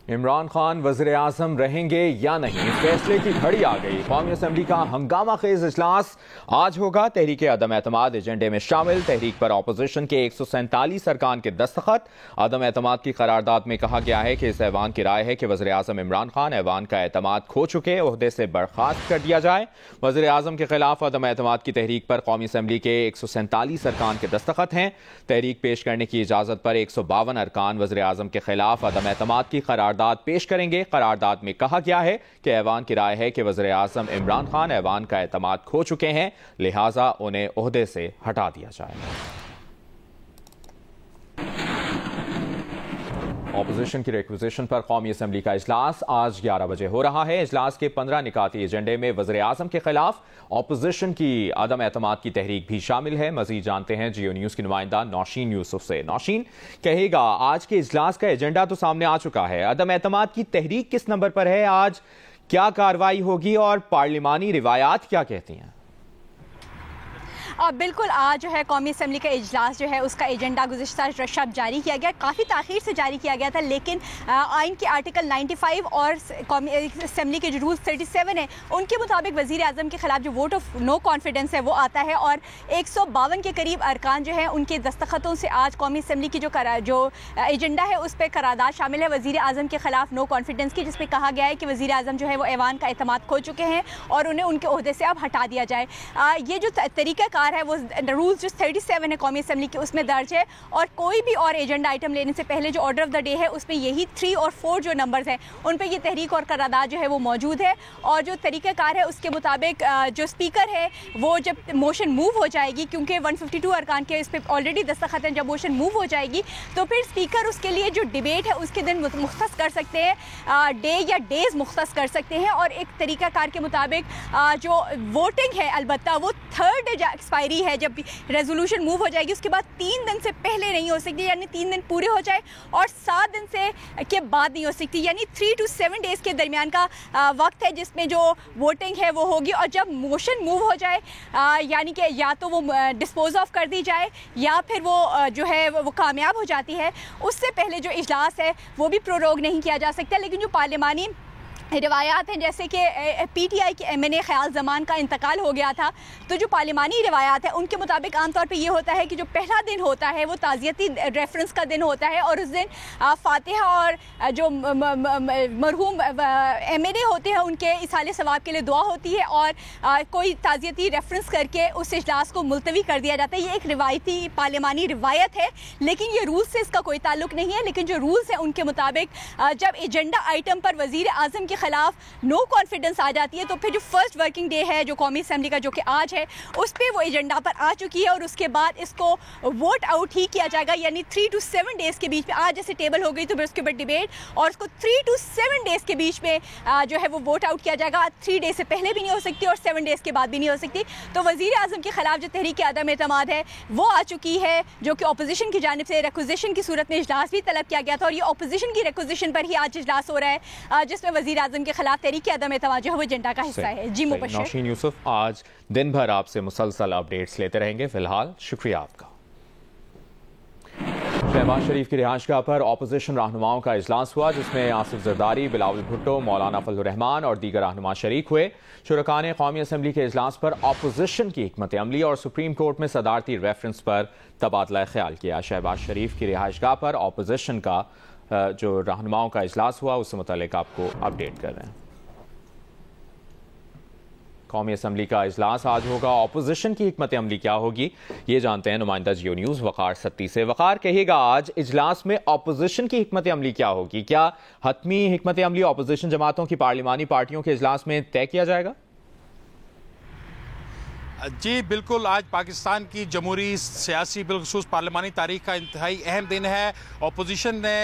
इमरान खान वज़ीर-ए-आज़म रहेंगे या नहीं, फैसले की घड़ी आ गई। कौमी असम्बली का हंगामा खेज इजलास आज होगा। तहरीक अदम एतमाद एजेंडे में शामिल। तहरीक पर अपोजिशन के 147 अरकान के दस्तखत। अदम एतमाद की करारदाद में कहा गया है कि इस ऐवान की राय है कि वज़ीर-ए-आज़म इमरान खान ऐवान का एतमाद खो चुके, ओहदे से बर्खास्त कर दिया जाए। वज़ीर-ए-आज़म के खिलाफ अदम एतमाद की तहरीक पर कौमी असम्बली के 147 अरकान के दस्तखत हैं। तहरीक पेश करने की इजाज़त पर 152 अरकान वज़ीर-ए-आज़म के खिलाफ अदम एतमाद की करारदाद पेश करेंगे। करारदाद में कहा गया है कि ऐवान की राय है कि वज़ीर-ए-आज़म इमरान खान ऐवान का एतमाद खो चुके हैं, लिहाजा उन्हें ओहदे से हटा दिया जाए। ऑपोजिशन की रिक्विजिशन पर कौमी असम्बली का इजलास आज 11 बजे हो रहा है। इजलास के 15 निकाती एजेंडे में वज़ीर-ए-आज़म के खिलाफ ऑपोजिशन की अदम एतमाद की तहरीक भी शामिल है। मजीद जानते हैं जियो न्यूज़ की नुमाइंदा नौशीन यूसुफ से। नौशीन, कहेगा आज के इजलास का एजेंडा तो सामने आ चुका है, अदम एतमाद की तहरीक किस नंबर पर है, आज क्या कार्रवाई होगी और पार्लिमानी रिवायात क्या कहती हैं? बिल्कुल, आज जो है कौमी असम्बली का इजलास जो है उसका एजेंडा गुज़िश्ता शब जारी किया गया, काफ़ी ताख़ीर से जारी किया गया था, लेकिन आइन के आर्टिकल 95 और कौमी असम्बली के जो रूल 37 है उनके मुताबिक वज़ीर-ए-आज़म के खिलाफ जो वोट ऑफ नो कॉन्फिडेंस है वो आता है और 152 के करीब अरकान जो हैं उनके दस्तखतों से आज कौमी असम्बली की जो एजेंडा है उस पर करारदाद शामिल है वज़ीर-ए-आज़म के खिलाफ नो कॉन्फिडेंस की, जिसमें कहा गया है कि वज़ीर-ए-आज़म जो है वो ऐवान का एतमाद खो चुके हैं और उन्हें उनके ओहदे से अब हटा दिया जाए। ये जो तरीक़ाकार है वो रूल्स जो 37 है कौमी असम्बली के उसमें दर्ज है और कोई भी और एजेंडा आइटम लेने से पहले जो ऑर्डर ऑफ द डे है उसमें यही 3 और 4 जो नंबर्स हैं उन पे ये तहरीक और करारदाद जो है वो मौजूद है। और जो तरीक़ाकार है उसके मुताबिक जो स्पीकर है वो जब मोशन मूव हो जाएगी, क्योंकि 152 अरकान के इस पर ऑलरेडी दस्तखत हैं, जब मोशन मूव हो जाएगी तो फिर स्पीकर उसके लिए जो डिबेट है उसके दिन मुख्तस कर सकते हैं, डे या डेज मुख्तस कर सकते हैं। और एक तरीक़ाकार के मुताबिक जो वोटिंग है अलबत्ता वो 3rd एक्सपायरी है, जब रेजोल्यूशन मूव हो जाएगी उसके बाद 3 दिन से पहले नहीं हो सकती, यानी 3 दिन पूरे हो जाए और 7 दिन से के बाद नहीं हो सकती, यानी 3 to 7 डेज के दरमियान का वक्त है जिसमें जो वोटिंग है वो होगी। और जब मोशन मूव हो जाए यानी कि या तो वो डिस्पोज ऑफ कर दी जाए या फिर वो जो है वो कामयाब हो जाती है, उससे पहले जो इजलास है वो भी प्रोरोग नहीं किया जा सकता। लेकिन जो पार्लिमानी रिवायात हैं, जैसे कि PTI के MNA ख्याल जमान का इंतकाल हो गया था, तो जो पार्लिमानी रिवायात है उनके मुताबिक आमतौर पे ये होता है कि जो पहला दिन होता है वो ताज़ियती रेफरेंस का दिन होता है और उस दिन फातिहा और जो मरहूम MNA होते हैं उनके इसाले सवाब के लिए दुआ होती है और कोई ताज़ियती रेफरेंस करके उस इजलास को मुलतवी कर दिया जाता है। ये एक रिवायती पार्लिमानी रिवायत है, लेकिन ये रूल्स से इसका कोई ताल्लुक नहीं है। लेकिन जो रूल्स हैं उनके मुताबिक जब एजेंडा आइटम पर वज़ीर-ए-आज़म के खिलाफ नो कॉन्फिडेंस आ जाती है तो फिर जो फर्स्ट वर्किंग डे है जो कौमी असम्बली का जो कि आज है उस पर वो एजेंडा पर आ चुकी है और उसके बाद इसको वोट आउट ही किया जाएगा, यानी 3 to 7 डेज के बीच में। आज जैसे टेबल हो गई तो फिर उसके बाद डिबेट और उसको 3 to 7 डेज के बीच में जो है वो वोट आउट किया जाएगा। 3 डेज से पहले भी नहीं हो सकती और 7 डेज के बाद भी नहीं हो सकती। तो वज़ीर-ए-आज़म के खिलाफ जो तहरीक अदम एतमाद है वो आ चुकी है, जो कि अपोजिशन की जानिब से रिक्विजिशन की सूरत में इजलास भी तलब किया गया था और ये अपोजिशन की रिक्विजिशन पर ही आज इजलास हो रहा है, जिसमें वज़ीर-ए-आज़म के खिलाफ तहरीक अदम एतमाद जो है वो एजेंडा का हिस्सा है। जी मुबश्शिर। नौशीन यूसुफ, आज दिन भर आपसे मुसलसल अपडेट्स लेते रहेंगे। फिलहाल शुक्रिया आपका। शहबाज शरीफ की रिहाइशगाह पर ऑपोजिशन रहनुमाओं का इजलास हुआ, जिसमें आसिफ जरदारी, बिलावल भुट्टो, मौलाना फजल रहमान और दीगर रहनुमा शरीक हुए। शुरका ने कौमी असम्बली के इजलास पर ऑपोजिशन की हिकमत अमली और सुप्रीम कोर्ट में सदारती रेफरेंस पर तबादला ख्याल किया। शहबाज शरीफ की रिहाइशगाह पर ऑपोजिशन का जो रहनुमाओं का इजलास हुआ उससे मुतालिक आपको अपडेट कर रहे हैं। कौमी असम्बली का इजलास आज होगा, ऑपोजिशन की हिकमत अमली क्या होगी ये जानते हैं नुमाइंदा जियो न्यूज़ वक़ार सत्ती से। वक़ार, कहिएगा आज इजलास में ऑपोजिशन की हिकमत अमली क्या होगी? क्या हतमी हिकमत अमली ऑपोजिशन जमातों की पार्लिमानी पार्टियों के इजलास में तय किया जाएगा? जी बिल्कुल, आज पाकिस्तान की जमहूरी सियासी बिलखुसूस पार्लिमानी तारीख का इंतहाई अहम दिन है। अपोजिशन ने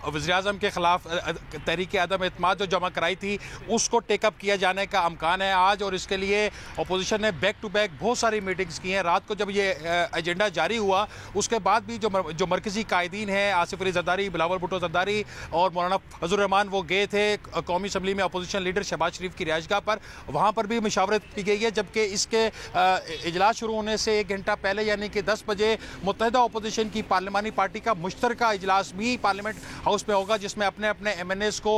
वज़ीर-ए-आज़म के ख़िलाफ़ तहरीक अदम एतमाद जो जमा कराई थी उसको टेकअप किया जाने का अमकान है आज, और इसके लिए अपोजिशन ने बैक टू बैक बहुत सारी मीटिंग्स की हैं। रात को जब ये एजेंडा जारी हुआ उसके बाद भी जो मरकज़ी कायदीन हैं आसिफ अली जरदारी, बिलावल भुट्टो जरदारी और मौलाना फजल रहमान वो गए थे कौमी असम्बली में अपोजिशन लीडर शहबाज शरीफ की रिहाइशगाह पर, वहाँ पर भी मशावरत की गई है। जबकि इसके इजलास शुरू होने से 1 घंटा पहले यानी कि 10 बजे मुत्तहिदा अपोजिशन की पार्लिमानी पार्टी का मुश्तरका इजलास भी पार्लियामेंट हाउस में होगा, जिसमें अपने अपने MNAs को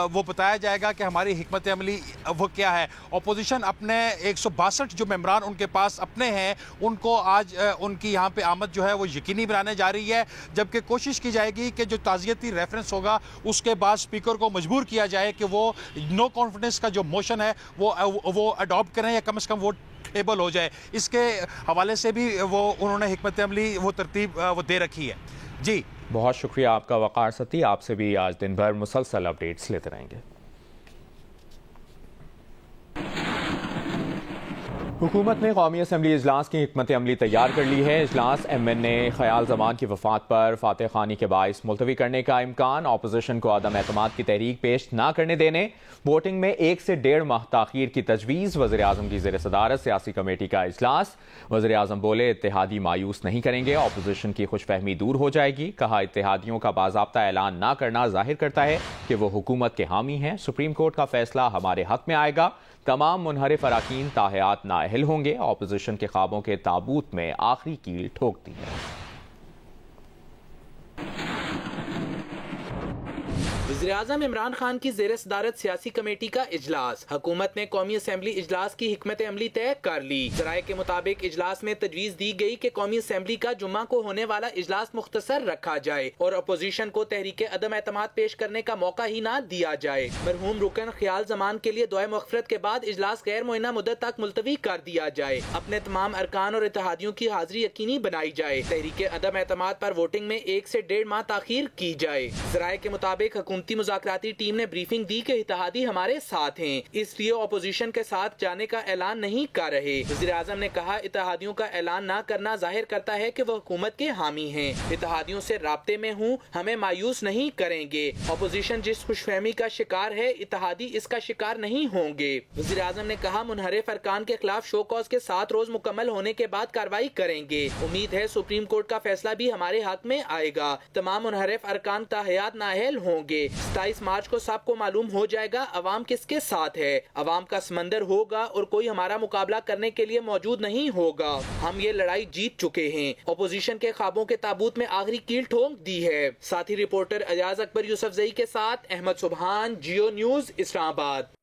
वो बताया जाएगा कि हमारी हिकमत अमली वो क्या है। अपोजिशन अपने 162 जो मेंबरान उनके पास अपने हैं उनको आज उनकी यहाँ पे आमद जो है वो यकीनी बनाने जा रही है, जबकि कोशिश की जाएगी कि जो ताज़ियती रेफरेंस होगा उसके बाद स्पीकर को मजबूर किया जाए कि वो नो कॉन्फिडेंस का जो मोशन है वो अडॉप्ट करें या कम से कम वो टेबल हो जाए। इसके हवाले से भी वो उन्होंने हिकमत अमली वो तरतीब वो दे रखी है। जी बहुत शुक्रिया आपका वक़ार सती, आपसे भी आज दिन भर मुसलसल अपडेट्स लेते रहेंगे। हुकूमत ने कौमी असम्बली इजलास की हिकमत अमली तैयार कर ली है। इजलास MNA ख्याल जमान की वफात पर फातह खानी के बाइस मुलतवी करने का इम्कान, अपोजिशन को अदम एतमाद की तहरीक पेश न करने देने, वोटिंग में 1 से 1.5 माह ताखीर की तजवीज़, वज़ीर आज़म की ज़ेर सदारत सियासी कमेटी का इजलास। वज़ीर आज़म बोले इत्तेहादी मायूस नहीं करेंगे, अपोजिशन की खुशफहमी दूर हो जाएगी। कहा इत्तेहादियों का बाज़ाब्ता ऐलान ना करना जाहिर करता है कि वो हुकूमत के हामी हैं। सुप्रीम कोर्ट का फैसला हमारे हक में आएगा। तमाम मुनहरिफ अराकीन ताहयात नाअहल होंगे। अपोजिशन के ख्वाबों के ताबूत में आखिरी कील ठोक दी है। वज़ीर-ए-आज़म इमरान खान की ज़ेर सदारत सियासी कमेटी का इजलास। हुकूमत ने कौमी असम्बली इजलास की हिकमत अमली तय कर ली। ज़राए के मुताबिक इजलास में तजवीज़ दी गई कि कौमी असम्बली का जुम्मा को होने वाला इजलास मुख्तसर रखा जाए और अपोजिशन को तहरीक अदम एतमाद पेश करने का मौका ही ना दिया जाए। मरहूम रुकन ख्याल जमान के लिए दुआ मग़फ़िरत के बाद इजलास गैर मुअय्यना मुद्दत तक मुलतवी कर दिया जाए। अपने तमाम अरकान और इत्तेहादियों की हाजिरी यकीनी बनाई जाए। तहरीक अदम एतमाद पर वोटिंग में 1 से 1.5 माह ताखीर की जाए। ज़राए के मुताबिक हुकूमती मुज़ाकराती टीम ने ब्रीफिंग दी कि इत्तेहादी हमारे साथ हैं, इसलिए अपोजिशन के साथ जाने का ऐलान नहीं कर रहे। वज़ीर आज़म ने कहा इत्तेहादियों का ऐलान न करना जाहिर करता है कि वह हुकूमत के हामी हैं। इत्तेहादियों से राब्ते में हूँ, हमें मायूस नहीं करेंगे। अपोजिशन जिस खुशफहमी का शिकार है, इत्तेहादी इसका शिकार नहीं होंगे। वज़ीर आज़म ने कहा मुनहरिफ अरकान के खिलाफ शो कॉज के 7 रोज मुकम्मल होने के बाद कार्रवाई करेंगे। उम्मीद है सुप्रीम कोर्ट का फैसला भी हमारे हक में आएगा। तमाम मुनहरिफ अरकान ताहयात नाअहल होंगे। 27 मार्च को सबको मालूम हो जाएगा अवाम किसके साथ है। अवाम का समंदर होगा और कोई हमारा मुकाबला करने के लिए मौजूद नहीं होगा। हम ये लड़ाई जीत चुके हैं। अपोजिशन के ख्वाबों के ताबूत में आखिरी कील ठोक दी है। साथी रिपोर्टर अयाज अकबर यूसुफजई के साथ अहमद सुबहान, जियो न्यूज, इस्लामाबाद।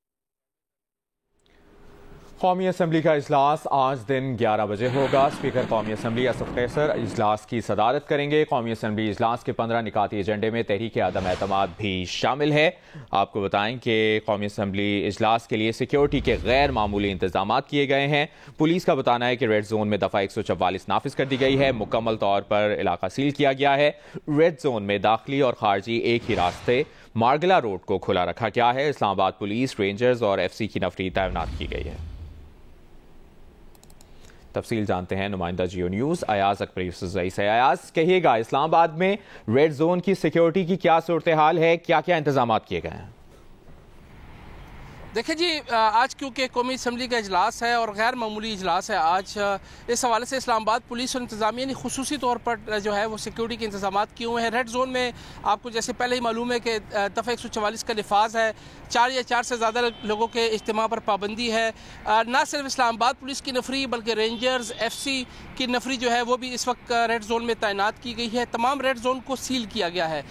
कौमी असम्बली का इजलास आज दिन 11 बजे होगा। स्पीकर कौमी असम्बली असफ कैसर इजलास की सदारत करेंगे। कौमी असम्बली इजलास के 15 निकाती एजेंडे में तहरीक अदम एतमाद भी शामिल है। आपको बताएं कि कौमी असम्बली इजलास के लिए सिक्योरिटी के गैर मामूली इंतजाम किए गए हैं। पुलिस का बताना है कि रेड जोन में दफ़ा 144 नाफिज कर दी गई है। मुकम्मल तौर पर इलाका सील किया गया है। रेड जोन में दाखिली और खारजी एक ही रास्ते मार्गला रोड को खुला रखा गया है। इस्लामाबाद पुलिस, रेंजर्स और FC की नफरी तैनात की गई है। तफसील जानते हैं नुमाइंदा जियो न्यूज़ अयाज अकबर यूसुफजई से। अयाज, कहिएगा इस्लामाबाद में रेड जोन की सिक्योरिटी की क्या सूरत हाल है, क्या क्या इंतजाम किए गए हैं? देखिए जी, आज क्योंकि कौमी असम्बली का इजलास है और गैर मामूली इजलास है आज, इस हवाले से इस्लामाबाद पुलिस और इंतजामिया ने खुसूसी तौर पर जो है वो सिक्योरिटी के इंतजाम किए हुए हैं। रेड जोन में आपको जैसे पहले ही मालूम है कि दफ़ा 144 का लिफाज है। 4 या 4 से ज़्यादा लोगों के इज्तिमा पर पाबंदी है। ना सिर्फ इस्लामाबाद पुलिस की नफरी बल्कि रेंजर्स, FC की नफरी जो है वो भी इस वक्त रेड जोन में तैनात की गई है। तमाम रेड जोन को सील किया गया है।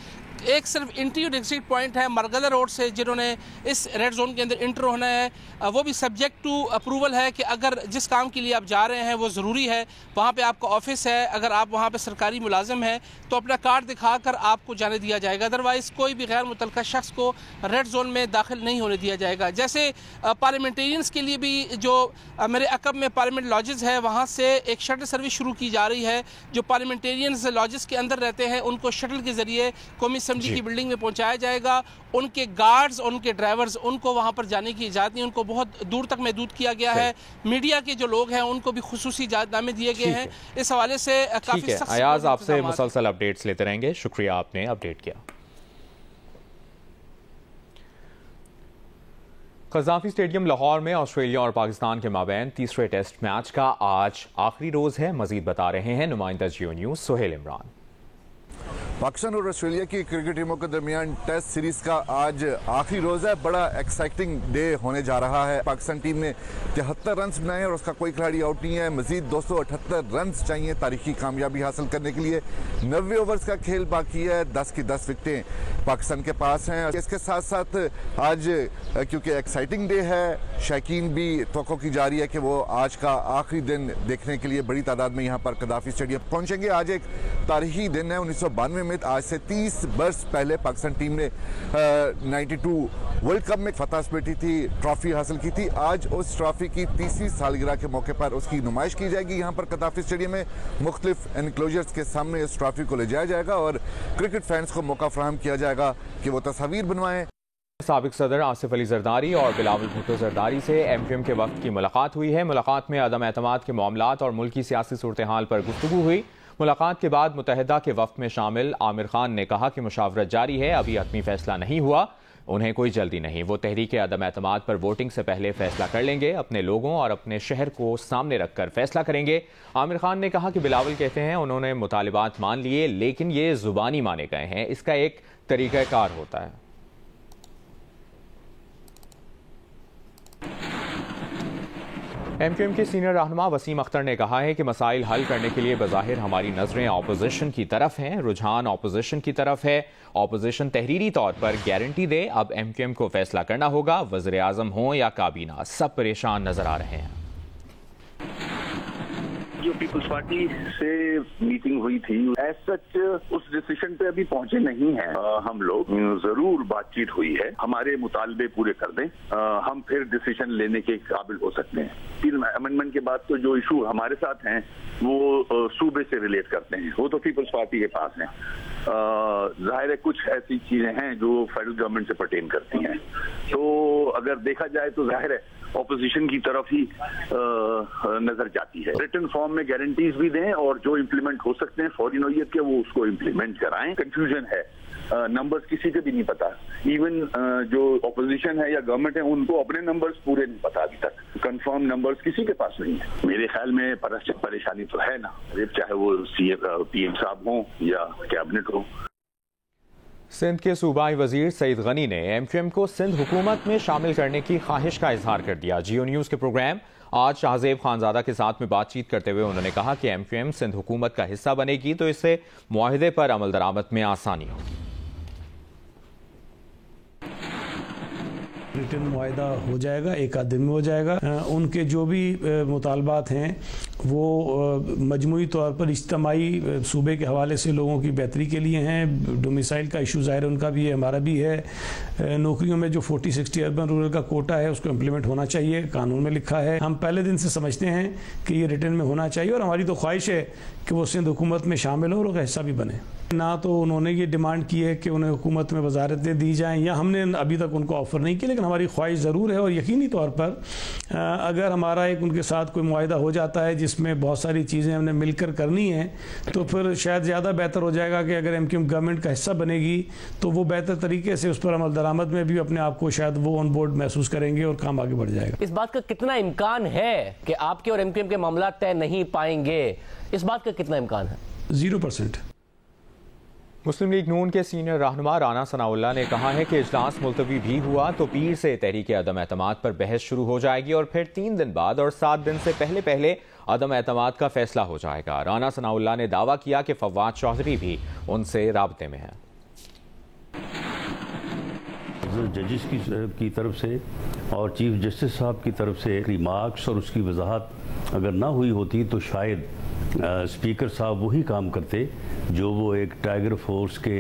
एक सिर्फ एंट्री और एग्जिट पॉइंट है मरगला रोड से, जिन्होंने इस रेड जोन के अंदर इंटर होना है वो भी सब्जेक्ट टू अप्रूवल है कि अगर जिस काम के लिए आप जा रहे हैं वो ज़रूरी है, वहाँ पे आपका ऑफिस है, अगर आप वहाँ पे सरकारी मुलाजिम हैं तो अपना कार्ड दिखाकर आपको जाने दिया जाएगा। अदरवाइज़ कोई भी गैर मुतल्लका शख्स को रेड जोन में दाखिल नहीं होने दिया जाएगा। जैसे पार्लियामेंटेरियंस के लिए भी जो मेरे अकब में पार्लियामेंट लॉजेस है वहाँ से एक शटल सर्विस शुरू की जा रही है। जो पार्लियामेंटेरियंस लॉजेस के अंदर रहते हैं उनको शटल के ज़रिए कौमी असम्बली की बिल्डिंग में पहुंचाया जाएगा। उनके गार्ड्स और उनके ड्राइवर्स, उनको वहां पर जाने की इजाज़त नहीं, उनको बहुत दूर तक महदूद किया गया है। मीडिया के जो लोग हैं उनको भी खुसूसी इजाज़तनामे दिए गए हैं। इस हवाले से काफी सख्त अयाज आपसे मुसलसल अपडेट्स लेते रहेंगे। शुक्रिया, आपने अपडेट किया। क़ज़ाफ़ी स्टेडियम लाहौर में ऑस्ट्रेलिया और पाकिस्तान के माबैन तीसरे टेस्ट मैच का आज आखिरी रोज है। मजीद बता रहे हैं नुमाइंदा जियो न्यूज़ सुहेल इमरान। पाकिस्तान और ऑस्ट्रेलिया की क्रिकेट टीमों के दरमियान टेस्ट सीरीज का आज आखिरी रोज है। बड़ा एक्साइटिंग डे होने जा रहा है। पाकिस्तान टीम ने 73 रन बनाए और उसका कोई खिलाड़ी आउट नहीं है। मजीद 278 रन चाहिए तारीखी कामयाबी हासिल करने के लिए। 90 ओवर्स का खेल बाकी है। 10 की 10 विकेटें पाकिस्तान के पास हैं। इसके साथ साथ आज क्योंकि एक्साइटिंग डे है, शौकीन भी तवक्को की जा रही है कि वो आज का आखिरी दिन देखने के लिए बड़ी तादाद में यहाँ पर कदाफी स्टेडियम पहुंचेंगे। आज एक तारीखी दिन है। 1992 में आज से 30 वर्ष पहले पाकिस्तान टीम ने 92 वर्ल्ड कप में फतह समेटी थी, ट्रॉफी हासिल की थी। आज उस ट्रॉफी की 30वीं सालगिरह के मौके पर उसकी नुमाइश की जाएगी। यहाँ पर कदाफी स्टेडियम में मुख्तलिफ एनक्लोजर्स के सामने इस ट्रॉफी को ले जाया जाएगा और क्रिकेट फैंस को मौका फराहम किया जाएगा कि वो तस्वीर बनवाएं। साबिक सदर आसिफ अली जरदारी और बिलावल भुट्टो जरदारी से एमक्यूएम के वक्त की मुलाकात हुई है। मुलाकात में अदम एतमाद के मामलात और मुल्की सियासी सूरत हाल पर गुफ्तगू हुई। मुलाकात के बाद मुत्तहिदा के वक्त में शामिल आमिर खान ने कहा कि मुशावरत जारी है, अभी हतमी फैसला नहीं हुआ, उन्हें कोई जल्दी नहीं, वो तहरीक अदम एतमाद पर वोटिंग से पहले फैसला कर लेंगे, अपने लोगों और अपने शहर को सामने रखकर फैसला करेंगे। आमिर खान ने कहा कि बिलावल कहते हैं उन्होंने मुतालिबात मान लिए लेकिन ये जुबानी माने गए हैं, इसका एक तरीक़ाकार होता है। एमक्यूएम के सीनियर रहनुमा वसीम अख्तर ने कहा है कि मसाइल हल करने के लिए बज़ाहिर हमारी नजरें ऑपोजिशन की तरफ हैं, रुझान ऑपोजिशन की तरफ है। ऑपोजिशन तहरीरी तौर पर गारंटी दे, अब एमक्यूएम को फैसला करना होगा। वज़ीर आज़म हो या काबीना, सब परेशान नजर आ रहे हैं। जो पीपल्स पार्टी से मीटिंग हुई थी, एज सच उस डिसीजन पे अभी पहुंचे नहीं हैं हम लोग। जरूर बातचीत हुई है, हमारे मुतालबे पूरे कर दें, हम फिर डिसीजन लेने के काबिल हो सकते हैं। फिर अमेंडमेंट के बाद तो जो इशू हमारे साथ हैं वो सूबे से रिलेट करते हैं, वो तो पीपल्स पार्टी के पास हैं। जाहिर है कुछ ऐसी चीजें हैं जो फेडरल गवर्नमेंट से पर्टेन करती हैं, तो अगर देखा जाए तो जाहिर है ऑपोजिशन की तरफ ही नजर जाती है। रिटन फॉर्म में गारंटीज भी दें और जो इम्प्लीमेंट हो सकते हैं फौरी नौयत के वो उसको इम्प्लीमेंट कराएं। कंफ्यूजन है, नंबर्स किसी को भी नहीं पता, इवन जो ऑपोजिशन है या गवर्नमेंट है उनको अपने नंबर्स पूरे नहीं पता अभी तक। कंफर्म नंबर्स किसी के पास नहीं है। मेरे ख्याल में परेशानी तो है ना, चाहे वो पीएम साहब हो या कैबिनेट हो। सिंध के सूबाई वजीर सईद गनी ने एमक्यूएम को सिंध हुकूमत में शामिल करने की ख्वाहिश का इजहार कर दिया। जियो न्यूज़ के प्रोग्राम आज शाहजेब खानजादा के साथ में बातचीत करते हुए उन्होंने कहा कि एमक्यूएम सिंध हुकूमत का हिस्सा बनेगी तो इससे मुआहिदे पर अमल दरामद में आसानी होगी। रिटर्न मुआहिदा हो जाएगा, एक आध दिन में हो जाएगा। उनके जो भी मुतालबात हैं वो मजमूई तौर पर इज्तिमाई सूबे के हवाले से लोगों की बेहतरी के लिए हैं। डोमिसाइल का इशू ज़ाहिर उनका भी है, हमारा भी है। नौकरियों में जो 40-60 अर्बन रूरल का कोटा है उसको इम्प्लीमेंट होना चाहिए, कानून में लिखा है। हम पहले दिन से समझते हैं कि ये रिटर्न में होना चाहिए और हमारी तो ख्वाहिश है कि वो सिंध हुकूमत में शामिल हो और उसका हिस्सा भी बने। ना तो उन्होंने ये डिमांड की है कि उन्हें हुकूमत में वजारतें दी जाएं या हमने अभी तक उनको ऑफ़र नहीं की, लेकिन हमारी ख्वाहिश ज़रूर है और यकीनी तौर पर अगर हमारा एक उनके साथ कोई मुआहिदा हो जाता है जिसमें बहुत सारी चीज़ें हमने मिलकर करनी हैं तो फिर शायद ज़्यादा बेहतर हो जाएगा कि अगर एमक्यूएम गवर्नमेंट का हिस्सा बनेगी तो वो बेहतर तरीके से उस पर अमल दरामद में भी अपने आप को शायद वो ऑन बोर्ड महसूस करेंगे और काम आगे बढ़ जाएगा। इस बात का कितना इम्कान है कि आपके और एमक्यूएम के मामला तय नहीं पाएंगे, इस बात का कितना इम्कान है? 0%। मुस्लिम लीग नून के सीनियर रहनुमा राना सनाउल्लाह ने कहा है कि इजलास मुलतवी भी हुआ तो पीर से तहरीक अदम एतमाद पर बहस शुरू हो जाएगी और फिर 3 दिन बाद और 7 दिन से पहले पहले अदम एतमाद का फैसला हो जाएगा। राना सनाउल्लाह ने दावा किया कि फवाद चौधरी भी उनसे राब्ते में है। जजिस की तरफ से और चीफ जस्टिस साहब की तरफ से रिमार्क्स और उसकी वजाहत अगर ना हुई होती तो शायद स्पीकर साहब वही काम करते जो वो एक टाइगर फोर्स के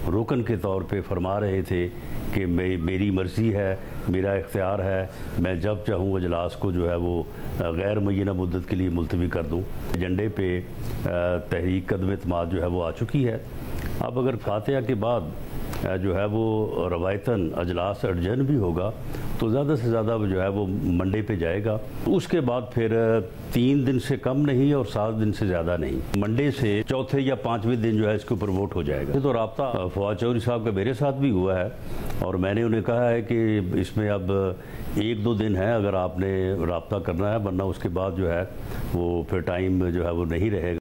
रुकन के तौर पे फरमा रहे थे कि मेरी मर्ज़ी है, मेरा इख्तियार है, मैं जब चाहूँ अजलास को जो है वो गैर मुय्यना मुद्दत के लिए मुलतवी कर दूँ। एजेंडे पे तहरीक अदम एतमाद जो है वो आ चुकी है। अब अगर फातिहा के बाद जो है वो रवायतन अजलास अर्जन भी होगा तो ज़्यादा से ज़्यादा जो है वो मंडे पे जाएगा। उसके बाद फिर 3 दिन से कम नहीं और 7 दिन से ज़्यादा नहीं, मंडे से चौथे या 5वें दिन जो है इसके ऊपर वोट हो जाएगा। तो रब्ता फवाद चौधरी साहब का मेरे साथ भी हुआ है और मैंने उन्हें कहा है कि इसमें अब 1-2 दिन है अगर आपने रब्ता करना है, वरना उसके बाद जो है वो फिर टाइम जो है वो नहीं रहेगा।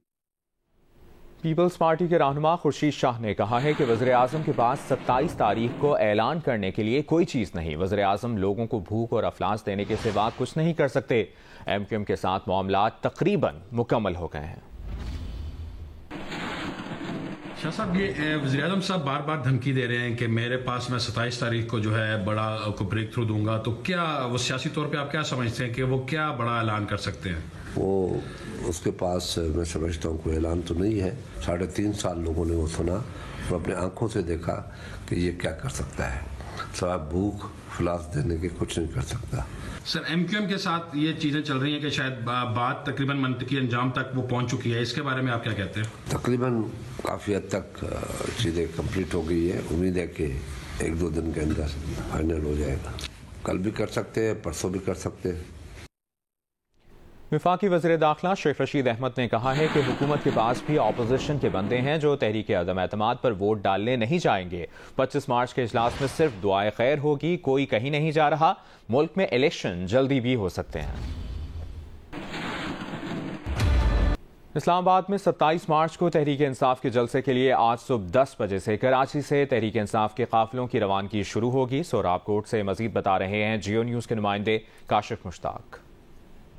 पीपल्स पार्टी के रहनुमा खुर्शीद शाह ने कहा है कि वज़ीर-ए-आज़म के पास 27 तारीख को ऐलान करने के लिए कोई चीज़ नहीं। वज़ीर-ए-आज़म लोगों को भूख और अफलास देने के सिवा कुछ नहीं कर सकते। MQM के साथ मामला तकरीबन मुकम्मल हो गए हैं। शाह साहब, ये वज़ीर-ए-आज़म साहब बार बार धमकी दे रहे हैं कि मेरे पास मैं 27 तारीख को जो है बड़ा को ब्रेक थ्रू दूंगा, तो क्या वो सियासी तौर पे आप क्या समझते हैं कि वो क्या बड़ा ऐलान कर सकते हैं? वो उसके पास मैं समझता हूँ कोई ऐलान तो नहीं है। 3.5 साल लोगों ने वो सुना और अपने आंखों से देखा कि ये क्या कर सकता है। सब भूख फलास देने के कुछ नहीं कर सकता। सर, MQM के साथ ये चीज़ें चल रही हैं कि शायद बात तकरीबन मंतकी अंजाम तक वो पहुंच चुकी है, इसके बारे में आप क्या कहते हैं? तकरीबन काफ़ी हद तक चीज़ें कंप्लीट हो गई है। उम्मीद है कि 1-2 दिन के अंदर फाइनल हो जाएगा। कल भी कर सकते हैं, परसों भी कर सकते हैं। वफाकी वज़ीर दाखिला शेख रशीद अहमद ने कहा है कि हुकूमत के पास भी अपोजिशन के बंदे हैं जो तहरीक अदम एतमाद पर वोट डालने नहीं जाएंगे। 25 मार्च के इजलास में सिर्फ दुआए खैर होगी, कोई कहीं नहीं जा रहा। मुल्क में इलेक्शन जल्दी भी हो सकते हैं। इस्लामाबाद में 27 मार्च को तहरीक इंसाफ के जलसे के लिए आज सुबह 10 बजे से कराची से तहरीक इंसाफ के काफिलों की रवानगी शुरू होगी। सोराब कोट से मजीद बता रहे हैं जियो न्यूज़ के नुमाइंदे काशिफ मुश्ताक।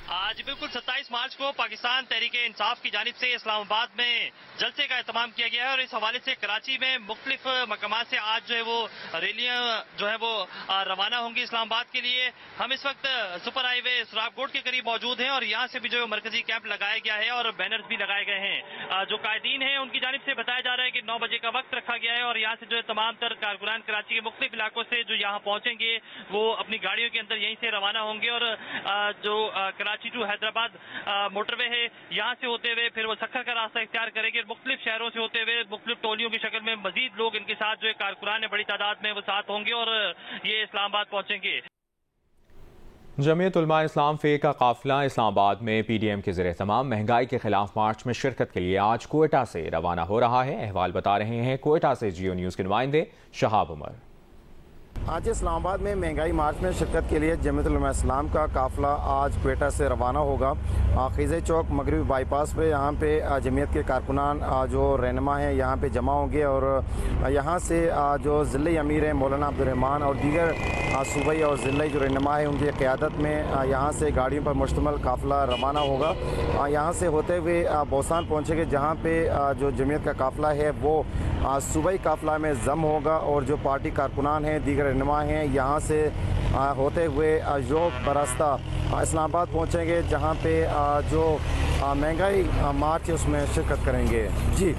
आज बिल्कुल 27 मार्च को पाकिस्तान तहरीक इंसाफ की जानिब से इस्लामाबाद में जलसे का एहतमाम किया गया है और इस हवाले से कराची में मुख्तलिफ मकामात से आज जो है वो रैलियां जो है वो रवाना होंगी इस्लामाबाद के लिए। हम इस वक्त सुपर हाईवे सुराबकोट के करीब मौजूद हैं और यहाँ से भी जो मरकजी कैंप लगाया गया है और बैनर्स भी लगाए गए हैं। जो कायदीन हैं उनकी जानिब से बताया जा रहा है कि 9 बजे का वक्त रखा गया है और यहाँ से जो है तमाम तर कारकुनान कराची के मुख्तलिफ इलाकों से जो यहाँ पहुंचेंगे वो अपनी गाड़ियों के अंदर यहीं से रवाना होंगे और जो कराची टू हैदराबाद मोटरवे है यहाँ से होते हुए फिर वो सक्खर का रास्ता इख्तियार करेंगे। मुख्तलिफ शहरों से होते हुए मुख्तलिफ टोलियों की शक्ल में मजीद लोग इनके साथ जो है कारकुनान है बड़ी तादाद में वो साथ होंगे और ये इस्लामाबाद पहुंचेंगे। जमीयत उलमा इस्लाम फे का काफिला इस्लामाबाद में PDM के ज़ेर तमाम महंगाई के खिलाफ मार्च में शिरकत के लिए आज कोयटा से रवाना हो रहा है। अहवाल बता रहे हैं कोयटा से जियो न्यूज़ के नुमाइंदे शहाब उमर। आज इस्लामाबाद में महंगाई मार्च में शिरकत के लिए जमीयत उलमा इस्लाम का काफिला आज क्वेटा से रवाना होगा। खीज़े चौक मगरबी बाईपास पे यहाँ पे जमीयत के कारकुनान जो रहनुमा हैं यहाँ पे जमा होंगे और यहाँ से जो ज़िले अमीर हैं मौलाना अब्दुर्रहमान और दीगर सूबाई और ज़िले जो रहनुमा है उनकी क़यादत में यहाँ से गाड़ियों पर मुश्तमिल काफिला रवाना होगा। यहाँ से होते हुए बोसान पहुँचेंगे जहाँ पे जो जमीयत का काफिला है वो सूबाई काफिला में जम होगा और जो पार्टी कारकुनान हैं दीगर रहनुमा हैं यहाँ से होते हुए योग बरास्ता इस्लामाबाद पहुँचेंगे जहाँ पे जो महंगाई मार्च है उसमें शिरकत करेंगे। जी।